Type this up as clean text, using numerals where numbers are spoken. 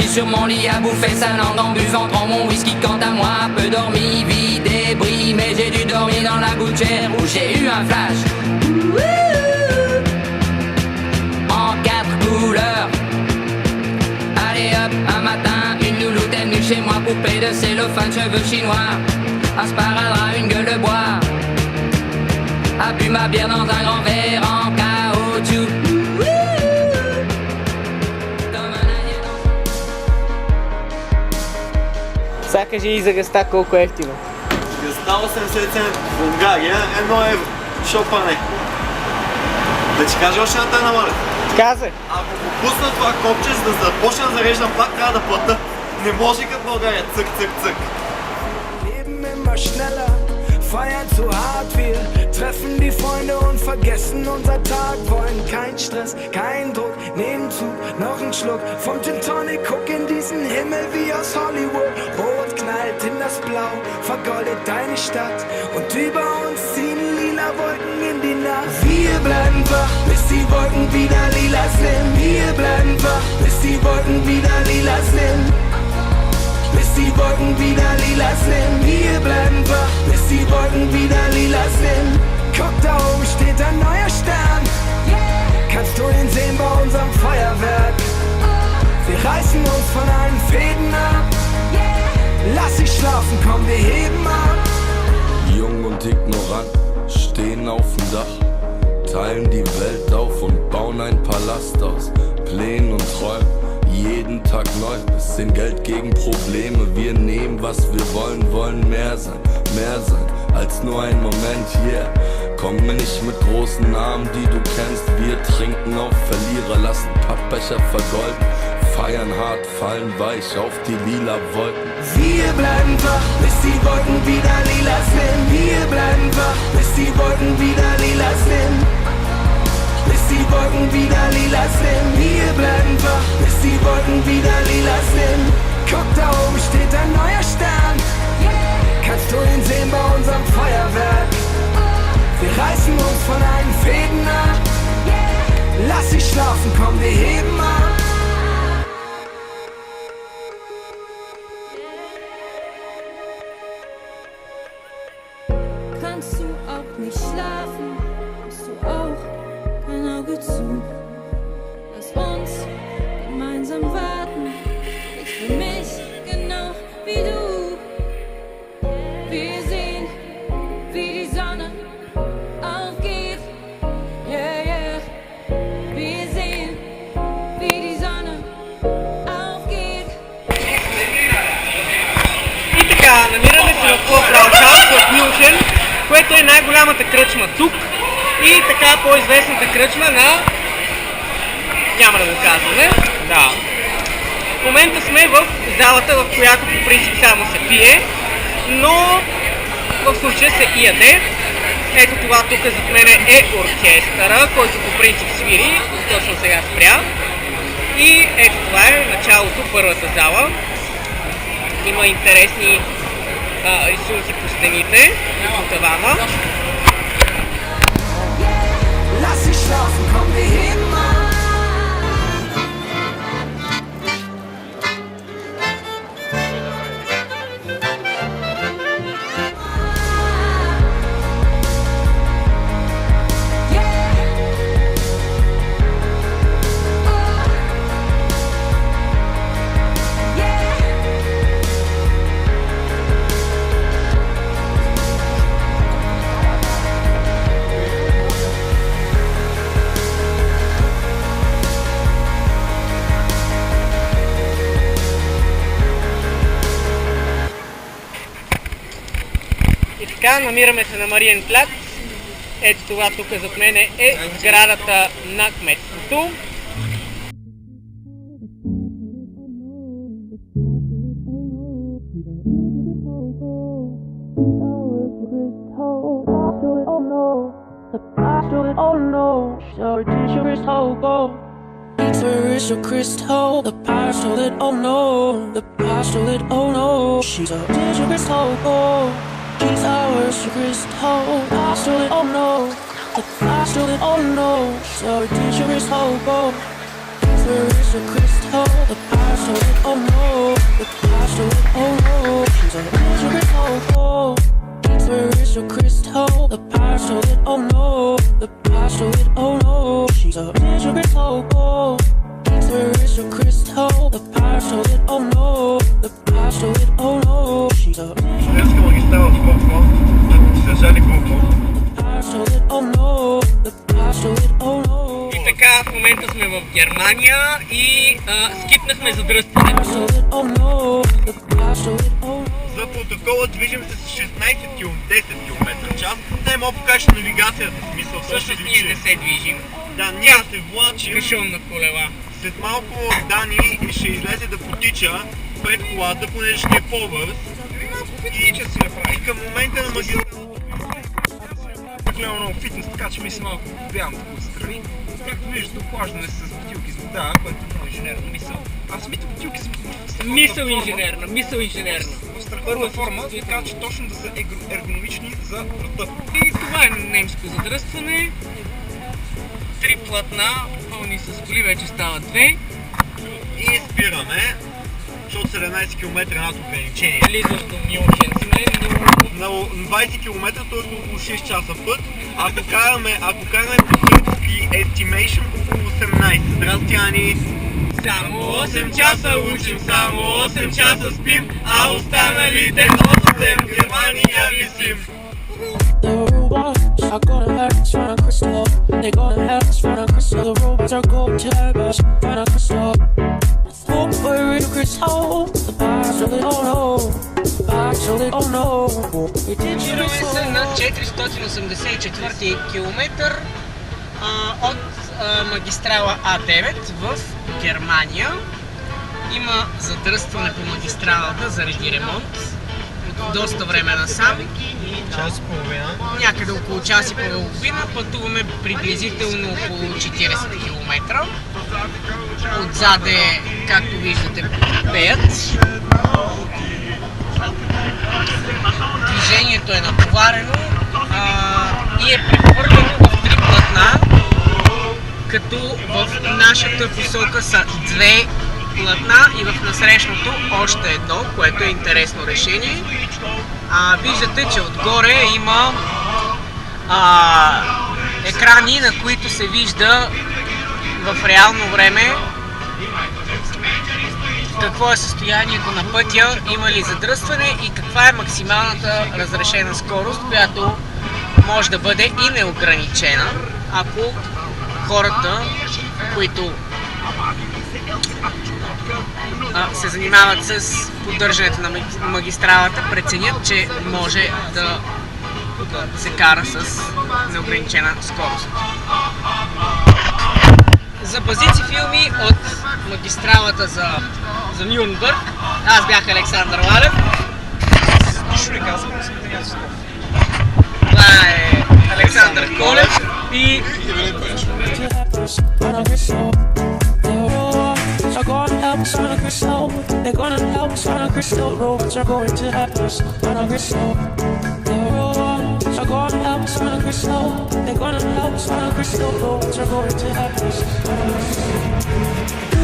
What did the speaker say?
sur mon lit à bouffer sa langue en buvant prends mon whisky. Quant à moi, peu dormi, vie débris, mais j'ai dû dormir dans la gouttière où j'ai eu un flash. En 4 couleurs. Allez hop, un matin, une louloute est venue chez moi, poupée de cellophane, cheveux chinois, un sparadrap, une gueule de bois, a bu ma bière dans un grand verre en caoutchouc. Сега кажи и за гъста колко е ефтино. Гъста 80 цента в Унгария, 1 евро. Шопане. Да ти кажа още една тайна, моля. Казай! Ако попусна това копче, за да започна да зареждам пак, трябва да плата. Не може като България. Цък, цък, цък. Feiern zu hart, wir treffen die Freunde und vergessen unser Tag. Wollen kein Stress, kein Druck, nehmen Zug, noch ein Schluck vom Gin Tonic. Guck in diesen Himmel wie aus Hollywood. Rot knallt in das Blau, vergoldet deine Stadt. Und über uns ziehen lila Wolken in die Nacht. Wir bleiben wach, bis die Wolken wieder lila sind. Wir bleiben wach, bis die Wolken wieder lila sind. Bis die Wolken wieder lila sind. Wir bleiben wach, bis die Wolken wieder lila sind. Guck, da oben steht ein neuer Stern. Kannst du ihn sehen bei unserem Feuerwerk? Wir reißen uns von allen Fäden ab. Lass dich schlafen, komm, wir heben ab. Jung und ignorant, stehen auf dem Dach, teilen die Welt auf und bauen ein Palast aus Plänen und Träumen. Jeden Tag neu, bisschen Geld gegen Probleme. Wir nehmen, was wir wollen, wollen mehr sein als nur ein Moment, yeah. Komme nicht mit großen Namen, die du kennst. Wir trinken auf Verlierer, lassen Pappbecher vergolden. Feiern hart, fallen weich auf die lila Wolken. Wir bleiben wach, bis die Wolken wieder lila sind. Wir bleiben wach, bis die Wolken wieder lila sind. Bis die Wolken wieder lila sind. Wir bleiben wach, bis die Wolken wieder lila sind. Guck, da oben steht ein neuer Stern. Kannst du ihn sehen bei unserem Feuerwerk? Wir reißen uns von allen Fäden ab. Lass dich schlafen, komm, wir heben ab. Kannst du auch nicht schlafen? Hast du auch kein Auge zu? Lass uns gemeinsam warten. Ich für mich genau wie du. Wir sehen, wie die Sonne aufgeht. Yeah, yeah. Wir sehen, wie die Sonne aufgeht. И така, намираме се в клуб Раушаус в Мюнхен, което е най-голямата кръчма тук и така по-известната кръчма на... няма да го казваме. Да. В момента сме в залата, в която по принцип само се пие, но в случая се и яде. Ето това тук зад мене е оркестъра, който по принцип свири, точно сега спря. И ето това е началото, първата зала. Има интересни рисунки по стените и по тавана. Lass dich schlafen, komm, wir heben ab. Така, намираме се на Мариен плац. Ето това тук зад мен е сградата на кметството. Crystal, the power stole it, oh no. The power stole it, oh no. She's a digital crystal, oh. She's ours, the crystal, the power stole it, oh no. The power stole it, oh no. She's a digital crystal, oh. Where is your crystal? The power stolen, oh no. The power stolen, oh no. She's a miserable soul. Where is your crystal? The power stolen, oh no. The power stolen, oh no. She's a miserable soul. Where is your crystal? The power stolen, oh no. The power stolen, oh no. She's a Френска магистрала в Скопско, държали Google. power stolen, oh no. The power stolen, oh no. И така, в момента сме в Германия и скипнахме задръстването. Stolen, oh no. The power stolen, oh no. За протокола движим се с 16 10 км час. Не мога да покажеш навигацията, в смисъл Всъщност ние не се движим. Да, ние се влачим. Кашон на колела. След малко Дани ще излезе да потича пред колата, понеже ще е по-бърз. И към момента на магистралата Гледам много фитнес, така че ми се малко бягам тук отстрани. Както виждате, охлаждане с бутилки с вода, което е много инженерна мисъл. Аз самите бутилки са Мисъл инженерна. в страхотна форма, така че точно да са ергономични за врата. И това е немско задръстване. 3 платна, пълни с коли, вече стават 2. и спираме, защото 17 км над ограничение. Близост до Мюнхен сме, но На 20 км, т.е. около 6 часа път. Ако караме по гръцки estimation, около 18. Здрасти, Ани! само 8 часа учим, само 8 часа спим, а останалите 8 в Германия висим. The robots are gonna have us find a crystal. They're gonna have us find a crystal. The robots are going to have us find a crystal. Hope we're in a crystal. The power stolen, oh no. The power stolen, oh no. We did you Намираме се so. на 484 км от магистрала А9 в Германия. Има задръстване по магистралата заради ремонт от доста време насам. Час и половина. Някъде около час и половина. Пътуваме приблизително около 40 км. Отзаде, както виждате, пеят. Движението е натоварено и е прехвърлено в 3 платна, като в нашата посока са 2 платна и в насрещното още едно, което е интересно решение. Виждате, че отгоре има екрани, на които се вижда в реално време какво е състоянието на пътя, има ли задръстване и каква е максималната разрешена скорост, която може да бъде и неограничена, ако хората, които се занимават с поддържането на магистралата, преценят, че може да се кара с неограничена скорост. За базици филми от магистралата за Нюрнбърг, аз бях Александър Лалев. Това е Александър Колев и Are gonna help us find a crystal. They're gonna help us find a crystal. Robots are going to help us find a crystal. The robots are gonna help us find a crystal. They're gonna help us find a crystal. Robots are going to help us find a crystal.